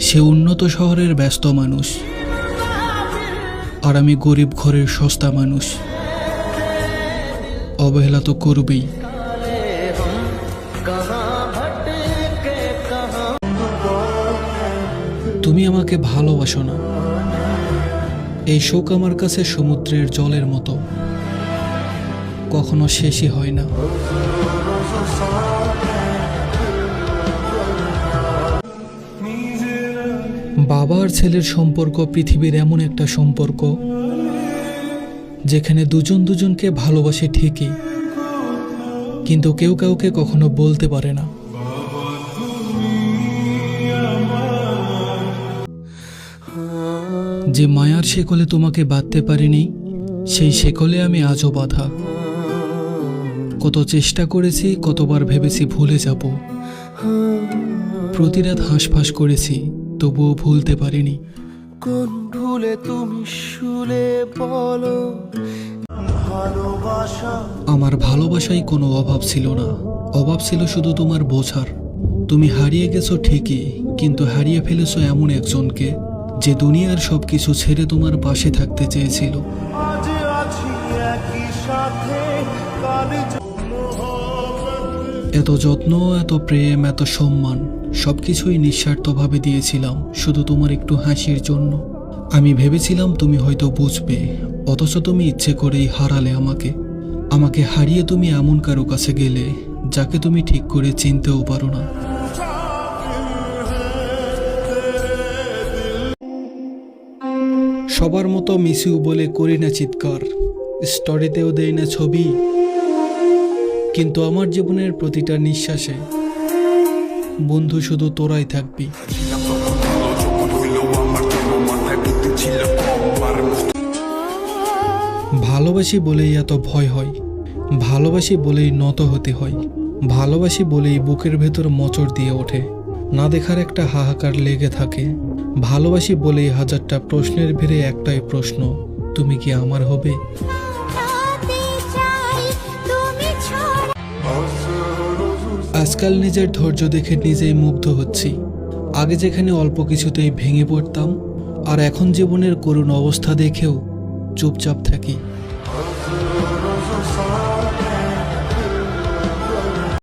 সে উন্নত শহরের ব্যস্ত মানুষ, আর আমি গরিব ঘরের সস্তা মানুষ। অবহেলা তো করবেই। তুমি আমাকে ভালোবাসো না। এই শোক আমার কাছে সমুদ্রের জলের মতো, কখনো শেষই হয় না। বাবা আর ছেলের সম্পর্ক পৃথিবীর এমন একটা সম্পর্ক যেখানে দুজন দুজনকে ভালোবাসে ঠিকই, কিন্তু কেউ কাউকে কখনো বলতে পারে না। যে মায়ার শেকলে তোমাকে বাঁধতে পারিনি, সেই শেকলে আমি আজও বাঁধা। কত চেষ্টা করেছি, কতবার ভেবেছি ভুলে যাব। প্রতি রাত হাঁসফাঁস করেছি, তবুও ভুলতে পারিনি। কোন ভুলে তুমি শুলে বলো ভালোবাসা। আমার ভালোবাসায় কোনো অভাব ছিল না, অভাব ছিল শুধু তোমার বোঝার। তুমি হারিয়ে গেছো ঠিকই, কিন্তু হারিয়ে ফেলেছো এমন একজনকে যে দুনিয়ার সবকিছু ছেড়ে তোমার পাশে থাকতে চেয়েছিল। আজ আছি একই সাথে, কাল এত যত্ন, এত প্রেম, এত সম্মান, সবকিছুই নিঃস্বার্থভাবে দিয়েছিলাম শুধু তোমার একটু হাসির জন্য। আমি ভেবেছিলাম তুমি হয়তো বুঝবে, অথচ তুমি ইচ্ছে করেই হারালে আমাকে। আমাকে হারিয়ে তুমি এমন কারো কাছে গেলে যাকে তুমি ঠিক করে চিনতেও পারো না। সবার মতো মিস ইউ বলে করি না চিৎকার, স্টোরিতেও দেই না ছবি, কিন্তু আমার জীবনের প্রতিটা নিঃশ্বাসে বন্ধু শুধু তোরাই থাকবি। ভালোবাসি বলেই এত ভয় হয়, ভালোবাসি বলেই নত হতে হয়, ভালোবাসি বলেই বুকের ভেতর মোচড় দিয়ে ওঠে, না দেখার একটা হাহাকার লেগে থাকে। ভালোবাসি বলেই হাজারটা প্রশ্নের ভিড়ে একটাই প্রশ্ন, তুমি কি আমার হবে? আজকাল নিজের ধৈর্য দেখে নিজেই মুগ্ধ হচ্ছি। আগে যেখানে অল্প কিছুতেই ভেঙে পড়তাম, আর এখন জীবনের করুণ অবস্থা দেখেও চুপচাপ থাকি।